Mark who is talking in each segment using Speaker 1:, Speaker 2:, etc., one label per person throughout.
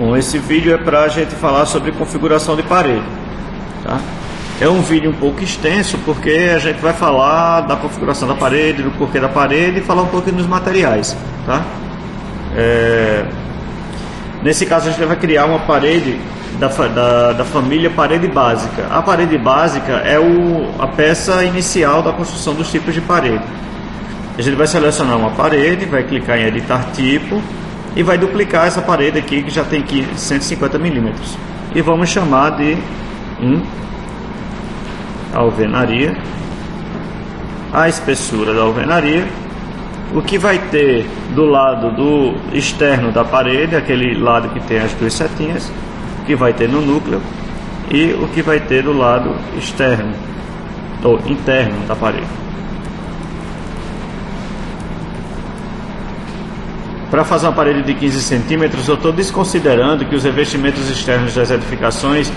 Speaker 1: Bom, esse vídeo é para a gente falar sobre configuração de parede, tá? É um vídeo um pouco extenso porque a gente vai falar da configuração da parede, do porquê da parede e falar um pouquinho dos materiais, tá? Nesse caso a gente vai criar uma parede da família parede básica. A parede básica é a peça inicial da construção dos tipos de parede. A gente vai selecionar uma parede, vai clicar em editar tipo e vai duplicar essa parede aqui que já tem aqui 150 milímetros e vamos chamar de alvenaria. A espessura da alvenaria, o que vai ter do lado do externo da parede, aquele lado que tem as duas setinhas, o que vai ter no núcleo e o que vai ter do lado externo ou interno da parede. Para fazer uma parede de 15 centímetros, eu estou desconsiderando que os revestimentos externos das edificações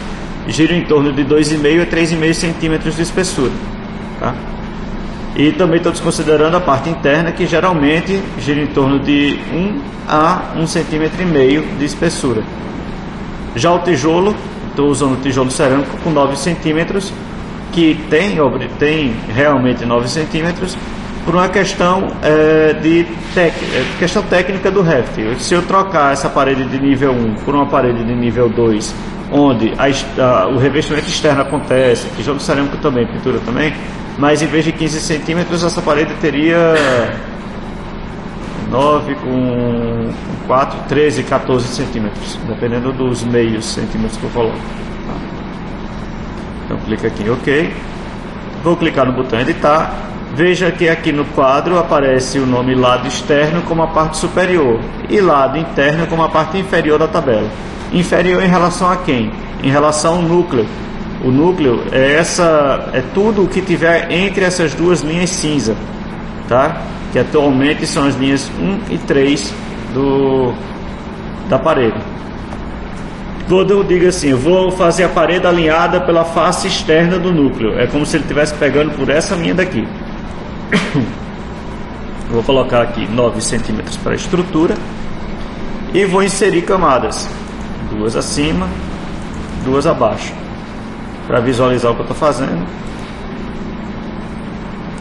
Speaker 1: giram em torno de 2,5 a 3,5 centímetros de espessura, tá? E também estou desconsiderando a parte interna, que geralmente gira em torno de 1 a 1,5 centímetro de espessura. Já o tijolo, estou usando tijolo cerâmico com 9 centímetros, que tem realmente 9 centímetros, por uma questão questão técnica do Revit. Se eu trocar essa parede de nível 1 por uma parede de nível 2, onde o revestimento externo acontece, tijolo cerâmico também, pintura também, mas em vez de 15 centímetros, essa parede teria 9 com 4, 13, 14 centímetros, dependendo dos meios centímetros que eu coloco. Tá? Então clica aqui em OK, vou clicar no botão editar. Veja que aqui no quadro aparece o nome lado externo como a parte superior e lado interno como a parte inferior da tabela. Inferior em relação a quem? Em relação ao núcleo. O núcleo é tudo o que tiver entre essas duas linhas cinza, tá? Que atualmente são as linhas 1 e 3 da parede. Quando eu digo assim, eu vou fazer a parede alinhada pela face externa do núcleo, é como se ele estivesse pegando por essa linha daqui. Vou colocar aqui 9 centímetros para a estrutura e vou inserir camadas, 2 acima, 2 abaixo, para visualizar o que eu estou fazendo.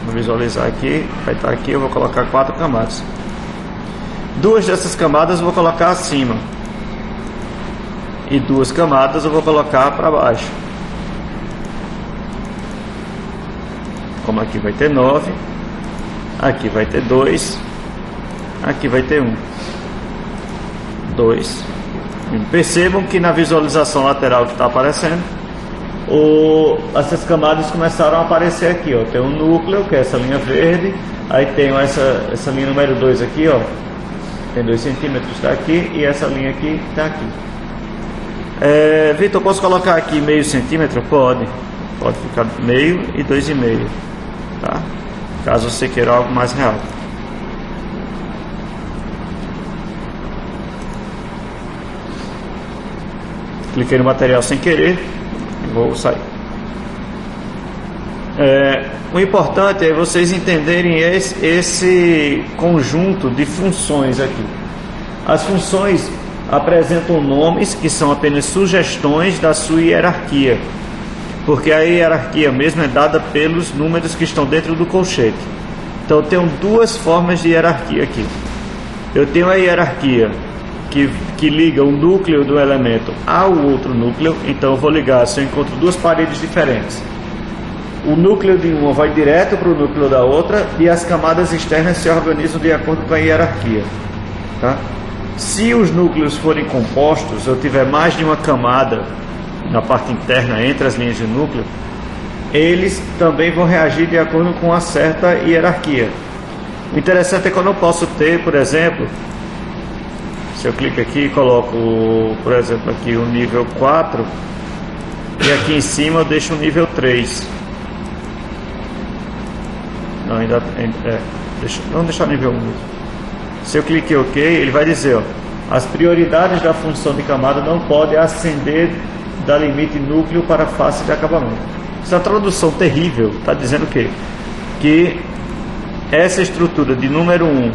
Speaker 1: Vou visualizar aqui, vai estar aqui, eu vou colocar 4 camadas. 2 dessas camadas eu vou colocar acima e 2 camadas eu vou colocar para baixo. Como aqui vai ter 9, aqui vai ter 2, aqui vai ter 1, 2. Percebam que na visualização lateral que está aparecendo, essas camadas começaram a aparecer aqui, ó. Tem um núcleo, que é essa linha verde, aí tem essa linha número 2 aqui, ó, tem 2 centímetros, está aqui, e essa linha aqui está aqui. Vitor, posso colocar aqui meio centímetro? Pode ficar meio e 2,5, tá? Caso você queira algo mais real. Cliquei no material sem querer e vou sair. O importante é vocês entenderem esse conjunto de funções aqui. As funções apresentam nomes que são apenas sugestões da sua hierarquia, porque a hierarquia mesmo é dada pelos números que estão dentro do colchete. Então eu tenho 2 formas de hierarquia aqui. Eu tenho a hierarquia que liga o núcleo do elemento ao outro núcleo. Então eu vou ligar, se eu encontro 2 paredes diferentes, o núcleo de uma vai direto para o núcleo da outra e as camadas externas se organizam de acordo com a hierarquia, tá? Se os núcleos forem compostos, eu tiver mais de uma camada na parte interna entre as linhas de núcleo, eles também vão reagir de acordo com uma certa hierarquia. O interessante é quando eu posso ter, por exemplo, se eu clico aqui e coloco, por exemplo, aqui o nível 4 e aqui em cima eu deixo o nível 3. Não, vamos deixar nível 1. Se eu cliquei OK, ele vai dizer, ó, as prioridades da função de camada não podem ascender da limite núcleo para face de acabamento. Essa tradução terrível está dizendo o quê? Que essa estrutura de número 1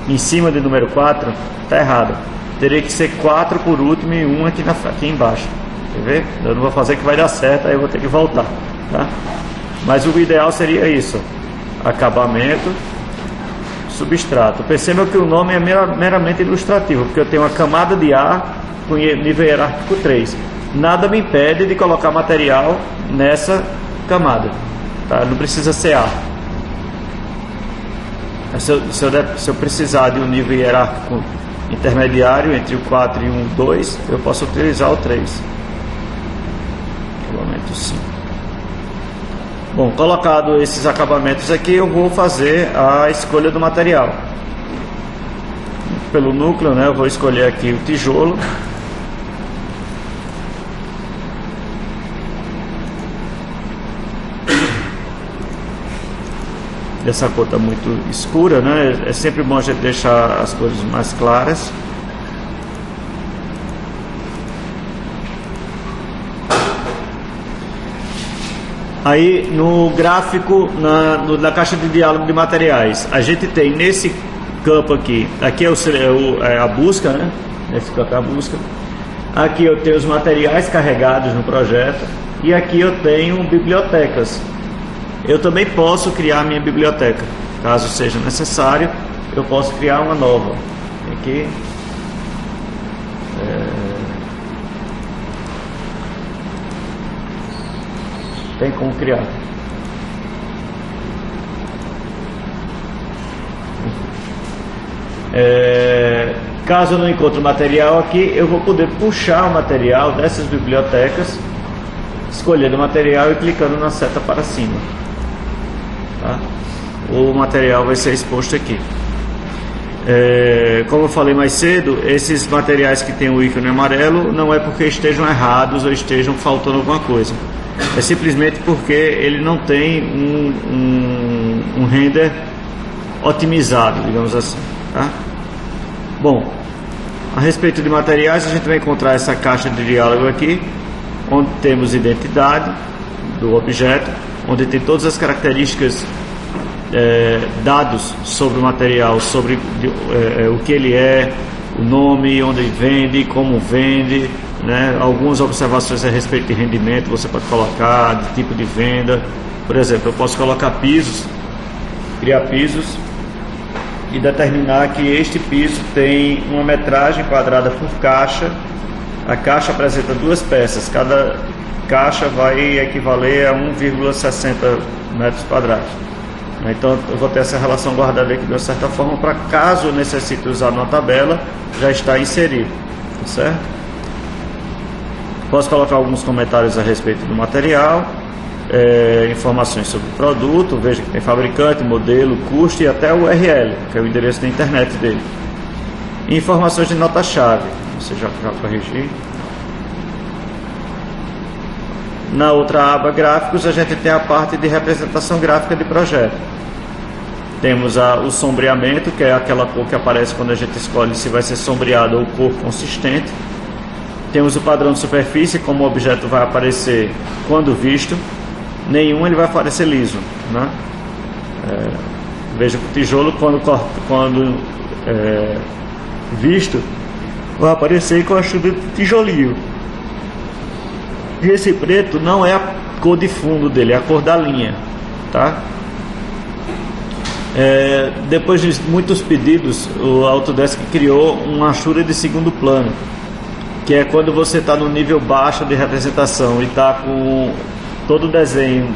Speaker 1: em cima de número 4 está errada. teria que ser 4 por último e 1 aqui embaixo. Quer ver? Eu não vou fazer que vai dar certo, aí eu vou ter que voltar, tá? Mas o ideal seria isso: acabamento, substrato. Percebam que o nome é meramente ilustrativo, porque eu tenho uma camada de A com nível hierárquico 3. Nada me impede de colocar material nessa camada, tá? Não precisa ser A. Se eu precisar de um nível hierárquico intermediário entre o 4 e um 2, eu posso utilizar o 3. Acabamento 5. Bom, colocado esses acabamentos aqui, eu vou fazer a escolha do material. Pelo núcleo, né, eu vou escolher aqui o tijolo. Essa cor está muito escura, né? É sempre bom a gente deixar as cores mais claras. Aí no gráfico, na caixa de diálogo de materiais, a gente tem nesse campo aqui é a busca, né? Nesse campo é a busca. Aqui eu tenho os materiais carregados no projeto. E aqui eu tenho bibliotecas. Eu também posso criar a minha biblioteca. Caso seja necessário, eu posso criar uma nova. Aqui. Tem como criar. Caso eu não encontre o material aqui, eu vou poder puxar o material dessas bibliotecas, escolhendo o material e clicando na seta para cima, tá? O material vai ser exposto aqui. Como eu falei mais cedo, esses materiais que tem o ícone amarelo não é porque estejam errados ou estejam faltando alguma coisa. É simplesmente porque ele não tem um render otimizado, digamos assim, tá? Bom, a respeito de materiais, a gente vai encontrar essa caixa de diálogo aqui, onde temos identidade do objeto, onde tem todas as características, dados sobre o material, sobre o que ele é, o nome, onde vende, como vende, né? Algumas observações a respeito de rendimento você pode colocar, de tipo de venda. Por exemplo, eu posso colocar pisos, criar pisos e determinar que este piso tem uma metragem quadrada por caixa. A caixa apresenta 2 peças, cada caixa vai equivaler a 1,60 metros quadrados. Então eu vou ter essa relação guardada aqui de uma certa forma, para caso eu necessite usar numa tabela, já está inserido, tá certo? Posso colocar alguns comentários a respeito do material, informações sobre o produto, veja que tem fabricante, modelo, custo e até o URL, que é o endereço da internet dele. Informações de nota-chave, você já corrigir. Na outra aba gráficos, a gente tem a parte de representação gráfica de projeto. Temos o sombreamento, que é aquela cor que aparece quando a gente escolhe se vai ser sombreado ou cor consistente. Temos o padrão de superfície, como o objeto vai aparecer quando visto. Nenhum ele vai aparecer liso, né? Veja que o tijolo, quando visto, vai aparecer com a chuva de tijolinho. E esse preto não é a cor de fundo dele, é a cor da linha, tá? Depois de muitos pedidos, o Autodesk criou uma achura de segundo plano, que é quando você está no nível baixo de representação e está com todo o desenho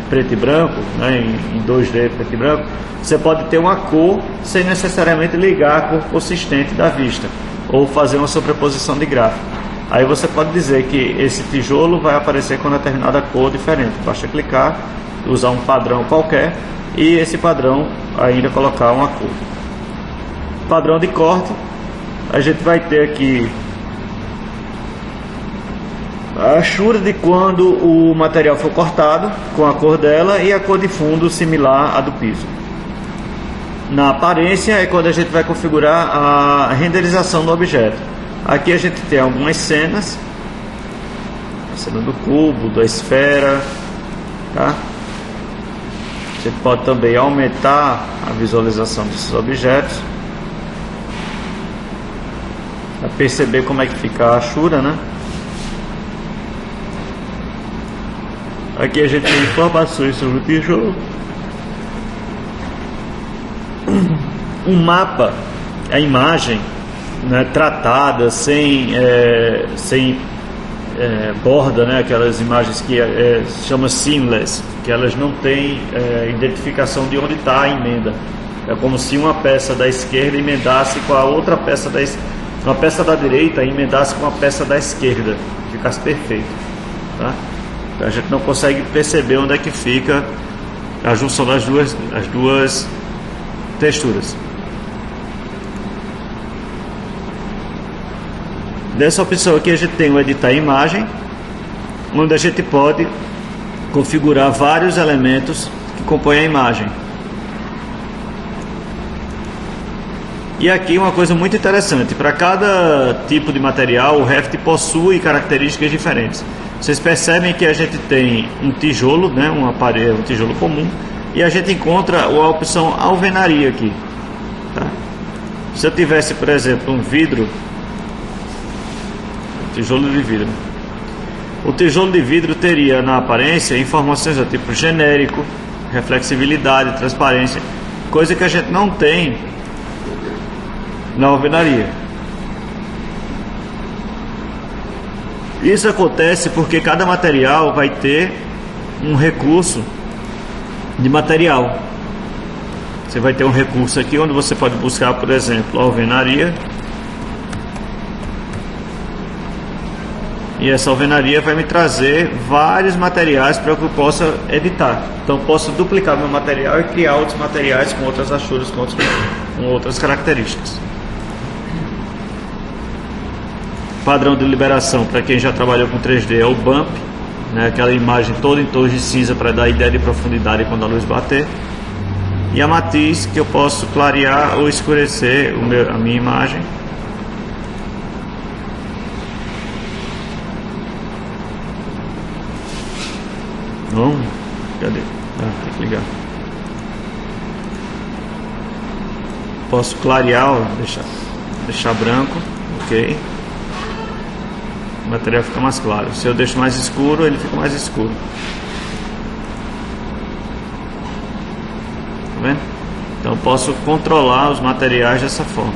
Speaker 1: preto e branco, né, em 2D preto e branco, você pode ter uma cor sem necessariamente ligar a cor consistente da vista ou fazer uma sobreposição de gráfico. Aí você pode dizer que esse tijolo vai aparecer com uma determinada cor diferente. Basta clicar, usar um padrão qualquer e esse padrão ainda colocar uma cor. Padrão de corte, a gente vai ter aqui a achura de quando o material for cortado, com a cor dela, e a cor de fundo similar à do piso. Na aparência é quando a gente vai configurar a renderização do objeto. Aqui a gente tem algumas cenas, a cena do cubo, da esfera, tá? A gente pode também aumentar a visualização desses objetos. para perceber como é que fica a achura, né? Aqui a gente tem informações sobre o tijolo. Um mapa, a imagem, né, tratada sem borda, né, aquelas imagens que se chama seamless, que elas não têm identificação de onde está a emenda. É como se uma peça da esquerda emendasse com a outra peça uma peça da direita emendasse com a peça da esquerda, ficasse perfeito, tá? Então a gente não consegue perceber onde é que fica a junção das duas texturas. Nessa opção aqui a gente tem o editar imagem, onde a gente pode configurar vários elementos que compõem a imagem. E aqui uma coisa muito interessante, para cada tipo de material o Revit possui características diferentes. Vocês percebem que a gente tem um tijolo, né, uma parede, um tijolo comum, e a gente encontra a opção alvenaria aqui, tá? Se eu tivesse, por exemplo, um vidro, tijolo de vidro, o tijolo de vidro teria na aparência informações do tipo genérico, reflexibilidade, transparência, coisa que a gente não tem na alvenaria. Isso acontece porque cada material vai ter um recurso de material. Você vai ter um recurso aqui onde você pode buscar, por exemplo, a alvenaria. E essa alvenaria vai me trazer vários materiais para que eu possa editar. Então posso duplicar meu material e criar outros materiais com outras achuras, com outras características. Padrão de liberação, para quem já trabalhou com 3D, é o bump, né, aquela imagem toda em tons de cinza para dar ideia de profundidade quando a luz bater. E a matiz, que eu posso clarear ou escurecer a minha imagem. Não, cadê? Tem que ligar. Posso clarear, ó, deixar branco, ok. O material fica mais claro. Se eu deixo mais escuro, ele fica mais escuro. Tá vendo? Então eu posso controlar os materiais dessa forma.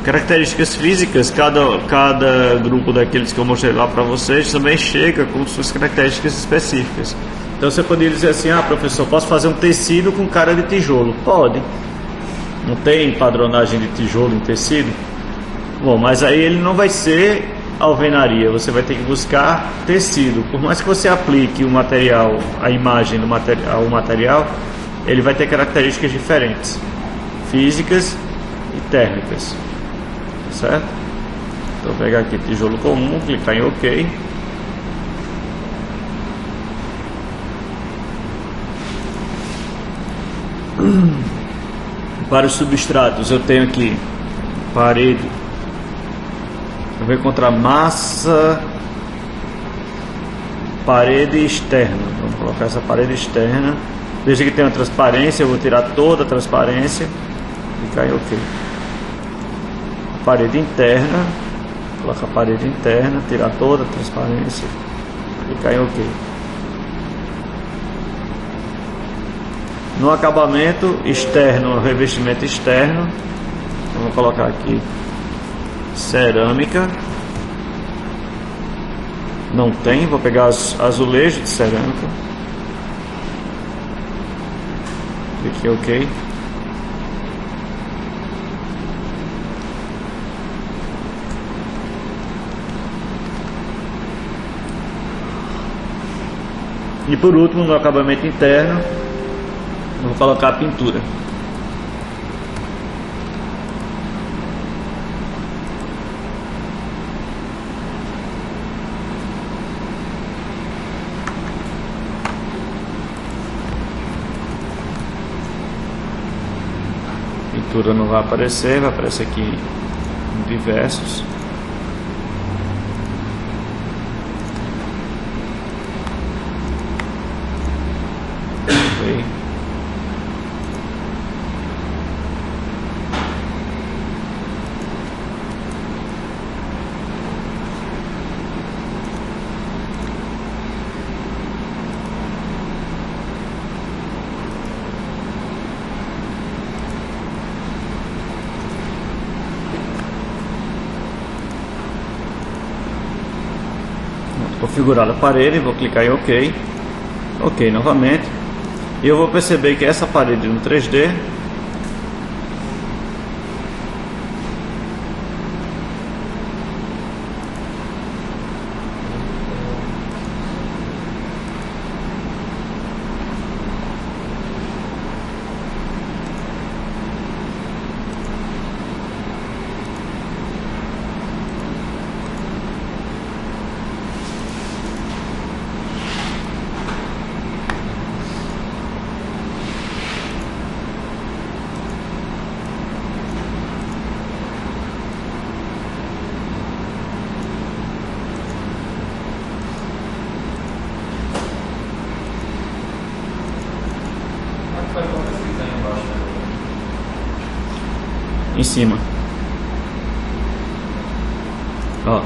Speaker 1: Características físicas, cada grupo daqueles que eu mostrei lá para vocês também chega com suas características específicas. Então você poderia dizer assim: ah, professor, posso fazer um tecido com cara de tijolo? Pode. Não tem padronagem de tijolo em tecido? Bom, mas aí ele não vai ser alvenaria, você vai ter que buscar tecido. Por mais que você aplique o material, a imagem do material, ao material, ele vai ter características diferentes, físicas e térmicas, certo? Então vou pegar aqui tijolo comum, clicar em OK. Para os substratos eu tenho aqui parede. Eu vou encontrar massa, parede externa. Vamos colocar essa parede externa. Desde que tenha transparência, eu vou tirar toda a transparência e clicar em OK. Parede interna, colocar a parede interna, tirar toda a transparência e clicar em OK. No acabamento externo, revestimento externo, eu vou colocar aqui cerâmica. Não tem, vou pegar azulejo de cerâmica. Cliquei OK. E por último, no acabamento interno, eu vou colocar a pintura. Pintura não vai aparecer, vai aparecer aqui em diversos. configurada a parede, vou clicar em OK. OK novamente. E eu vou perceber que essa parede no 3D em cima. Ó,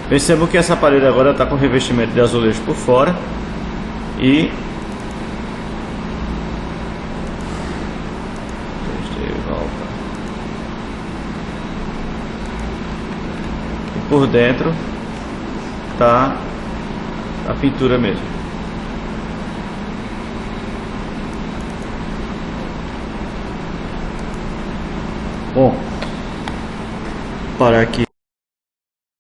Speaker 1: percebo que essa parede agora está com revestimento de azulejo por fora e por dentro tá a pintura mesmo. Bom, parar aqui.